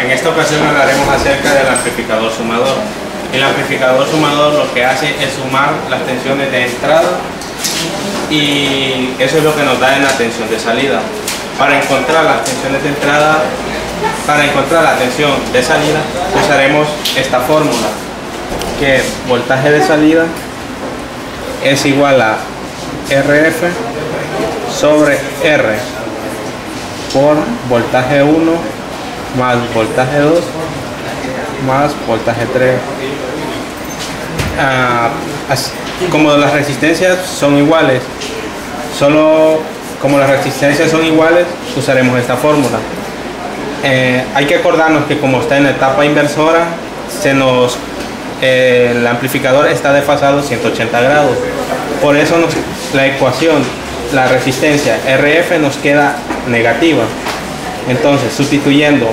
En esta ocasión hablaremos acerca del amplificador sumador. El amplificador sumador lo que hace es sumar las tensiones de entrada y eso es lo que nos da en la tensión de salida. Para encontrar las tensiones de entrada, para encontrar la tensión de salida, usaremos esta fórmula, que es voltaje de salida es igual a RF sobre R por voltaje 1 más voltaje 2 más voltaje 3. Como las resistencias son iguales, como las resistencias son iguales, usaremos esta fórmula. Hay que acordarnos que como está en la etapa inversora, el amplificador está desfasado 180 grados. Por eso la ecuación, la resistencia RF nos queda negativa. Entonces, sustituyendo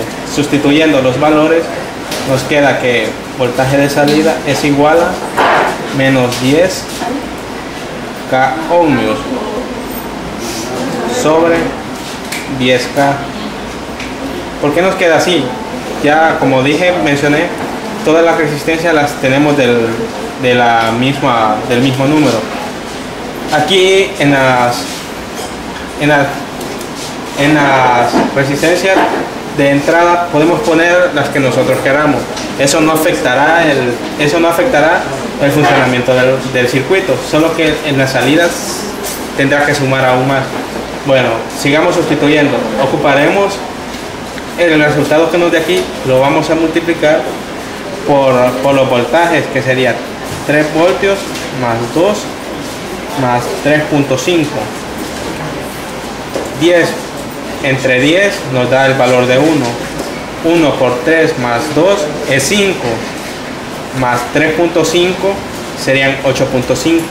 los valores, nos queda que voltaje de salida es igual a menos 10 K ohmios sobre 10K. ¿Por qué nos queda así? Ya como mencioné, todas las resistencias las tenemos del mismo número. Aquí en las resistencias de entrada podemos poner las que nosotros queramos. Eso no afectará el funcionamiento del circuito, solo que en las salidas tendrá que sumar aún más. Bueno, sigamos sustituyendo. Ocuparemos el resultado que nos dé aquí, lo vamos a multiplicar por los voltajes, que sería 3 voltios más 2 más 3.5. 10 entre 10 nos da el valor de 1. 1 por 3 más 2 es 5, más 3.5 serían 8.5.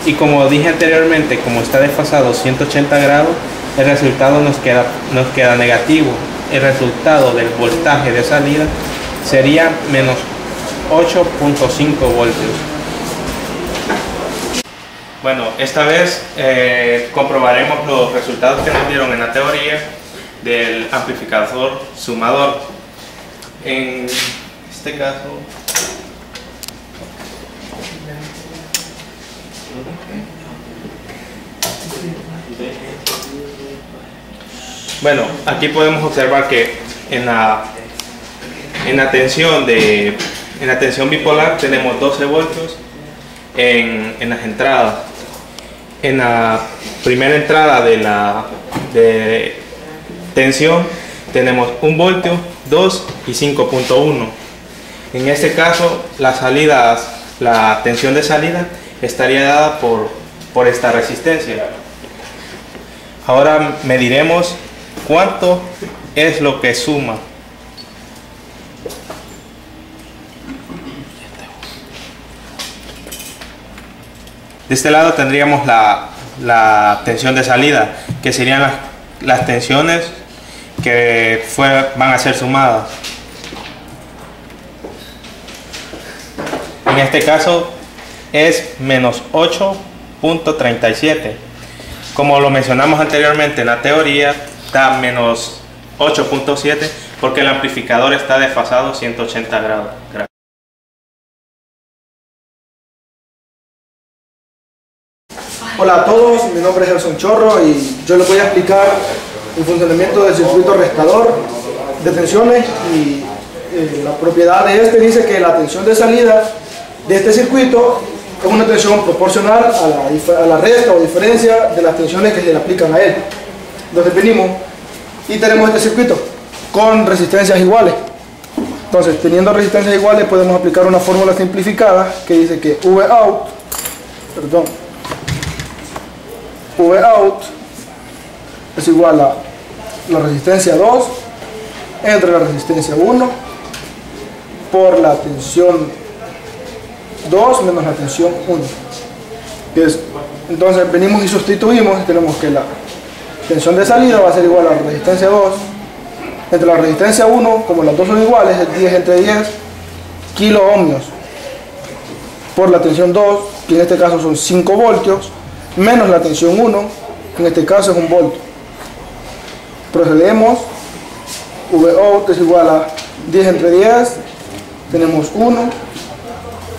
Y como dije anteriormente, como está desfasado 180 grados, el resultado nos queda negativo. El resultado del voltaje de salida sería menos 8.5 voltios. Bueno, esta vez comprobaremos los resultados que nos dieron en la teoría del amplificador sumador. En este caso, bueno, aquí podemos observar que en la tensión bipolar tenemos 12 voltios en las entradas. En la primera entrada de tensión tenemos 1 voltio, 2 y 5.1. En este caso la tensión de salida estaría dada por esta resistencia. Ahora mediremos cuánto es lo que suma. De este lado tendríamos la tensión de salida, que serían las tensiones que van a ser sumadas. En este caso es menos 8.37. Como lo mencionamos anteriormente en la teoría, da menos 8.7 porque el amplificador está desfasado 180 grados. Hola a todos, mi nombre es Gerson Chorro y yo les voy a explicar el funcionamiento del circuito restador de tensiones y la propiedad de este dice que la tensión de salida de este circuito es una tensión proporcional a la resta o diferencia de las tensiones que se le aplican a él. Entonces venimos y tenemos este circuito con resistencias iguales. Entonces, teniendo resistencias iguales podemos aplicar una fórmula simplificada que dice que Vout es igual a la resistencia 2 entre la resistencia 1 por la tensión 2 menos la tensión 1. Entonces venimos y sustituimos y tenemos que la tensión de salida va a ser igual a la resistencia 2 entre la resistencia 1, como las dos son iguales, es 10 entre 10 kilo ohmios por la tensión 2, que en este caso son 5 voltios, menos la tensión 1, que en este caso es 1 voltio. Procedemos, Vout es igual a 10 entre 10, tenemos 1,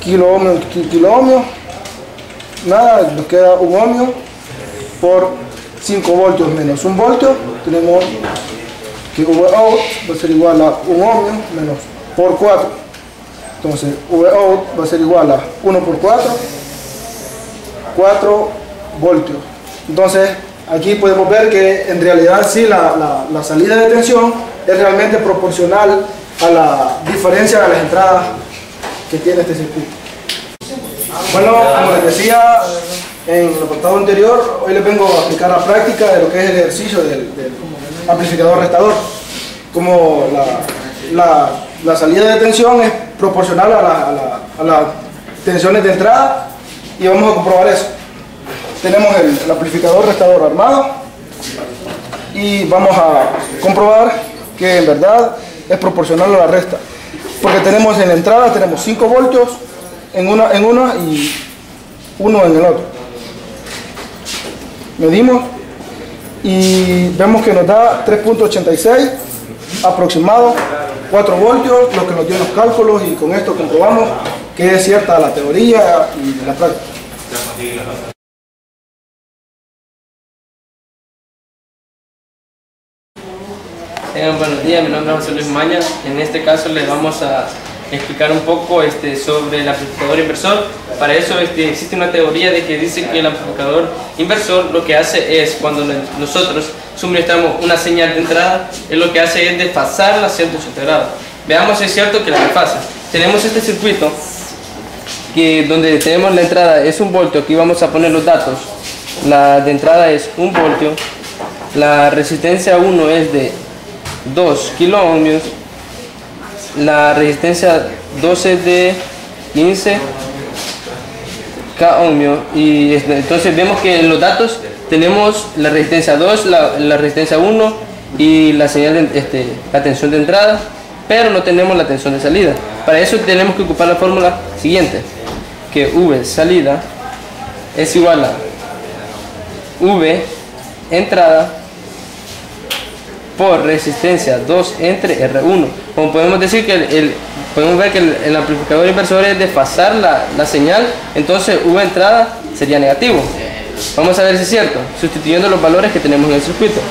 kilo ohmio, nada, nos queda 1 ohmio por 5 voltios menos 1 voltio, tenemos que Vout va a ser igual a 1 ohmio menos por 4. Entonces Vout va a ser igual a 1 por 4, 4 voltios. Entonces aquí podemos ver que en realidad sí la salida de tensión es realmente proporcional a la diferencia de las entradas que tiene este circuito. Bueno, como les decía en el apartado anterior, hoy les vengo a explicar la práctica de lo que es el ejercicio del amplificador restador. Como la salida de tensión es proporcional a las tensiones de entrada, y vamos a comprobar eso. Tenemos el amplificador restador armado y vamos a comprobar que en verdad es proporcional a la resta, porque tenemos en la entrada 5 voltios en una y 1 en el otro. Medimos y vemos que nos da 3.86 aproximado, 4 voltios, lo que nos dio en los cálculos, y con esto comprobamos que es cierta la teoría y la práctica. Buenos días, mi nombre es José Luis Maña. En este caso les vamos a explicar un poco sobre el amplificador inversor. Para eso existe una teoría de que dice que el amplificador inversor lo que hace es, cuando nosotros suministramos una señal de entrada, lo que hace es desfasarla a 180 grados. Veamos si es cierto que la desfasa. Tenemos este circuito donde tenemos la entrada es 1 voltio. Aquí vamos a poner los datos. La de entrada es 1 voltio, la resistencia 1 es de 2 kilo ohmios, la resistencia 2 es de 15 k ohmios, y entonces vemos que en los datos tenemos la resistencia 2, la resistencia 1 y la señal de, la tensión de entrada, pero no tenemos la tensión de salida. Para eso tenemos que ocupar la fórmula siguiente, que V salida es igual a V entrada por resistencia 2 entre R1. Como podemos decir que podemos ver que el amplificador inversor es desfasar la señal, entonces V entrada sería negativo. Vamos a ver si es cierto, sustituyendo los valores que tenemos en el circuito.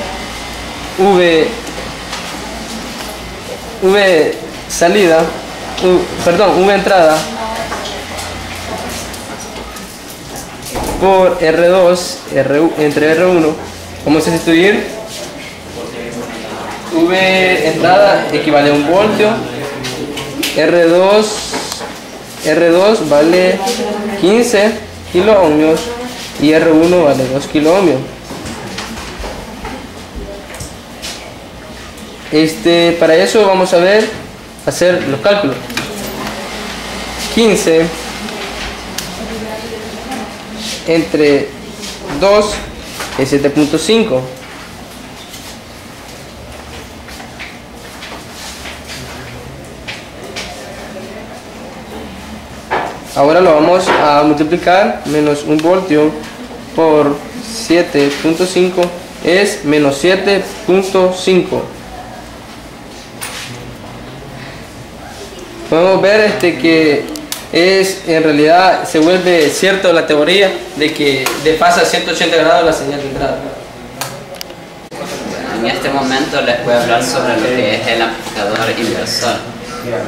V salida, V entrada por R2 entre R1, vamos a sustituir. V entrada equivale a 1 voltio, R2 vale 15 kilo ohmios y R1 vale 2 kilo ohmios. Para eso vamos a hacer los cálculos. 15 entre 2 es 7.5. Ahora lo vamos a multiplicar, menos 1 voltio por 7.5 es menos 7.5. Podemos ver que en realidad se vuelve cierto la teoría de que desfasa 180 grados la señal de entrada. En este momento les voy a hablar sobre lo que es el amplificador inversor.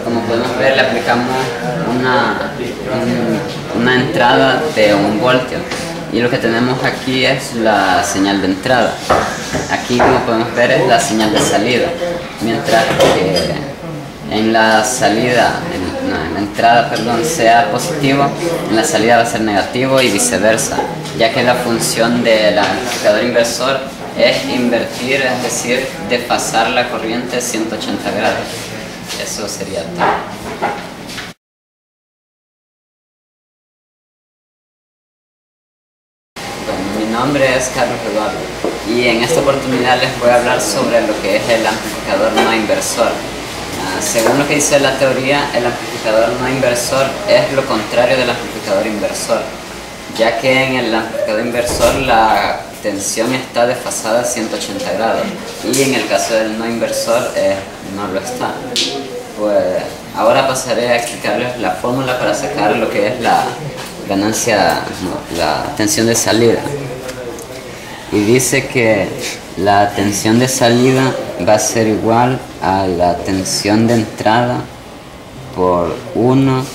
Como podemos ver, le aplicamos una entrada de 1 voltio, y lo que tenemos aquí es la señal de entrada. Aquí, como podemos ver, es la señal de salida, mientras que en la salida, en la entrada, perdón, sea positivo, en la salida va a ser negativo y viceversa, ya que la función del amplificador inversor es invertir, es decir, desfasar la corriente 180 grados. Eso sería todo. Bueno, mi nombre es Carlos Eduardo y en esta oportunidad les voy a hablar sobre lo que es el amplificador no inversor. Según lo que dice la teoría, el amplificador no inversor es lo contrario del amplificador inversor, ya que en el amplificador inversor la tensión está desfasada a 180 grados y en el caso del no inversor no lo está. Pues ahora pasaré a explicarles la fórmula para sacar lo que es la ganancia, la tensión de salida. Y dice que la tensión de salida va a ser igual a la tensión de entrada por 1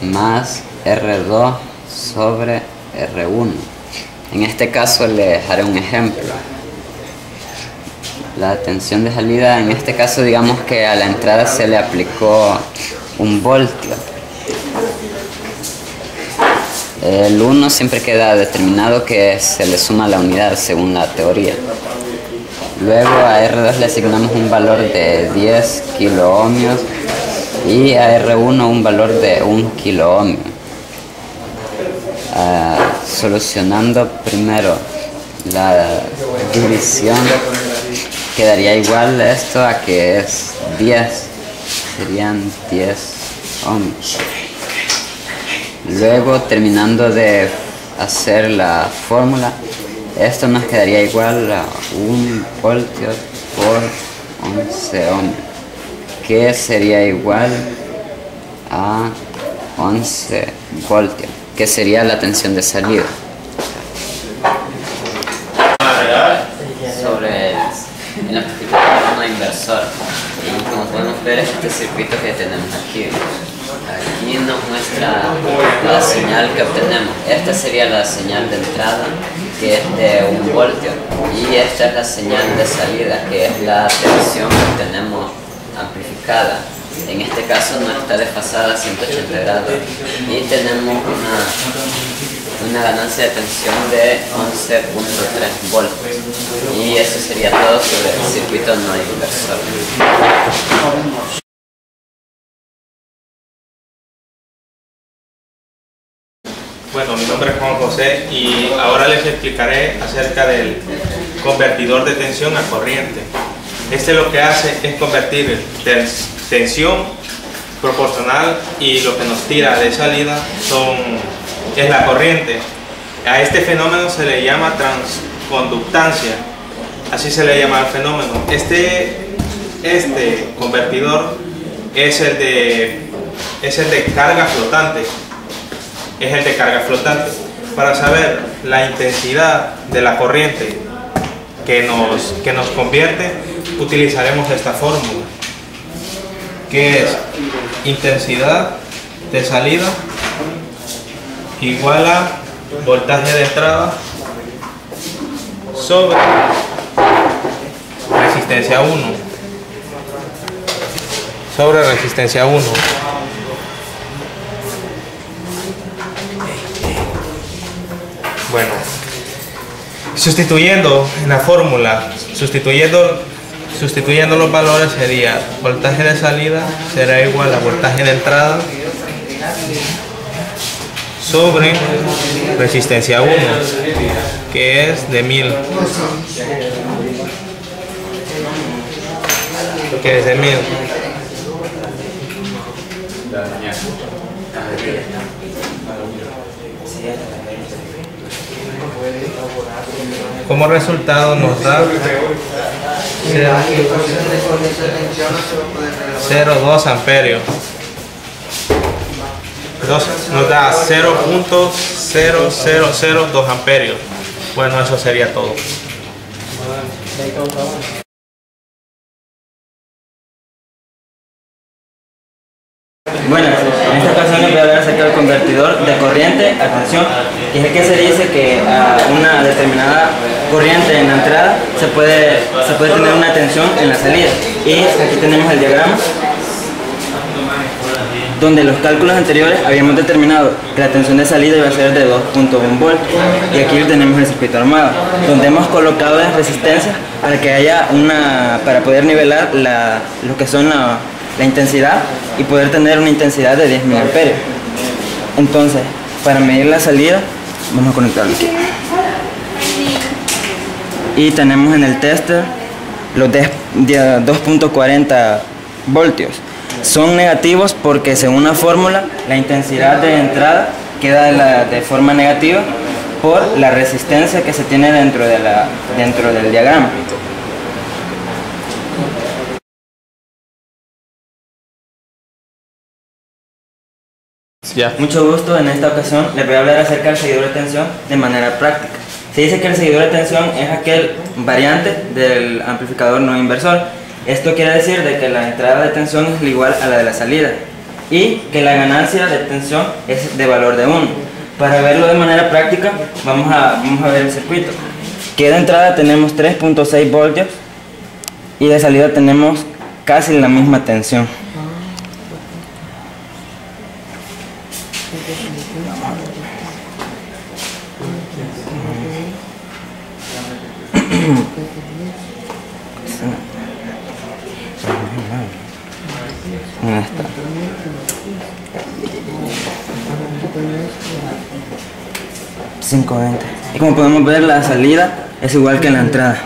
más R2 sobre R1. En este caso les haré un ejemplo. La tensión de salida, en este caso digamos que a la entrada se le aplicó 1 voltio. El 1 siempre queda determinado que se le suma la unidad según la teoría. Luego a R2 le asignamos un valor de 10 kiloohmios y a R1 un valor de 1 kiloohmio. Solucionando primero la división, quedaría igual esto a que es 10, serían 10 ohmios. Luego, terminando de hacer la fórmula, esto nos quedaría igual a 1 voltio por 11 ohmios, que sería igual a 11 voltios, que sería la tensión de salida. Sobre el amplificador no inversor, y como podemos ver es este circuito que tenemos aquí. Aquí nos muestra la señal que obtenemos. Esta sería la señal de entrada, que es de 1 voltio, y esta es la señal de salida, que es la tensión que obtenemos amplificada. En este caso no está desfasada a 180 grados y tenemos una ganancia de tensión de 11.3 voltios. Y eso sería todo sobre el circuito no inversor. Bueno, mi nombre es Juan José y ahora les explicaré acerca del convertidor de tensión a corriente. Este lo que hace es convertir tensión proporcional y lo que nos tira de salida es la corriente. A este fenómeno se le llama transconductancia, así se le llama al fenómeno. Este convertidor es el de carga flotante. Es el de carga flotante. Para saber la intensidad de la corriente que nos convierte, utilizaremos esta fórmula, que es intensidad de salida igual a voltaje de entrada sobre resistencia 1 sobre resistencia 1. Bueno, sustituyendo en la fórmula, sustituyendo los valores, sería voltaje de salida será igual a voltaje de entrada sobre resistencia 1, que es de 1000, que es de 1000. Como resultado nos da 0,2 amperios. Nos da 0.0002 amperios. Bueno, eso sería todo. Bueno, en esta ocasión les voy a hablar acerca del convertidor de corriente a tensión, y es que se dice que a una determinada corriente en la entrada se puede tener una tensión en la salida. Y aquí tenemos el diagrama donde los cálculos anteriores habíamos determinado que la tensión de salida iba a ser de 2.1 voltios, y aquí tenemos el circuito armado, donde hemos colocado las resistencias para que haya para poder nivelar lo que son la intensidad y poder tener una intensidad de 10.000 amperios. Entonces, para medir la salida, vamos a conectarlo aquí. Y tenemos en el tester los 2.40 voltios. Son negativos porque según la fórmula, la intensidad de entrada queda de forma negativa por la resistencia que se tiene dentro del diagrama. Ya. Mucho gusto, en esta ocasión les voy a hablar acerca del seguidor de tensión de manera práctica. Se dice que el seguidor de tensión es aquel variante del amplificador no inversor. Esto quiere decir de que la entrada de tensión es igual a la de la salida y que la ganancia de tensión es de valor de 1. Para verlo de manera práctica, vamos a ver el circuito. Que de entrada tenemos 3.6 voltios y de salida tenemos casi la misma tensión. Ahí está. $5.20. Y como podemos ver, la salida es igual que la entrada.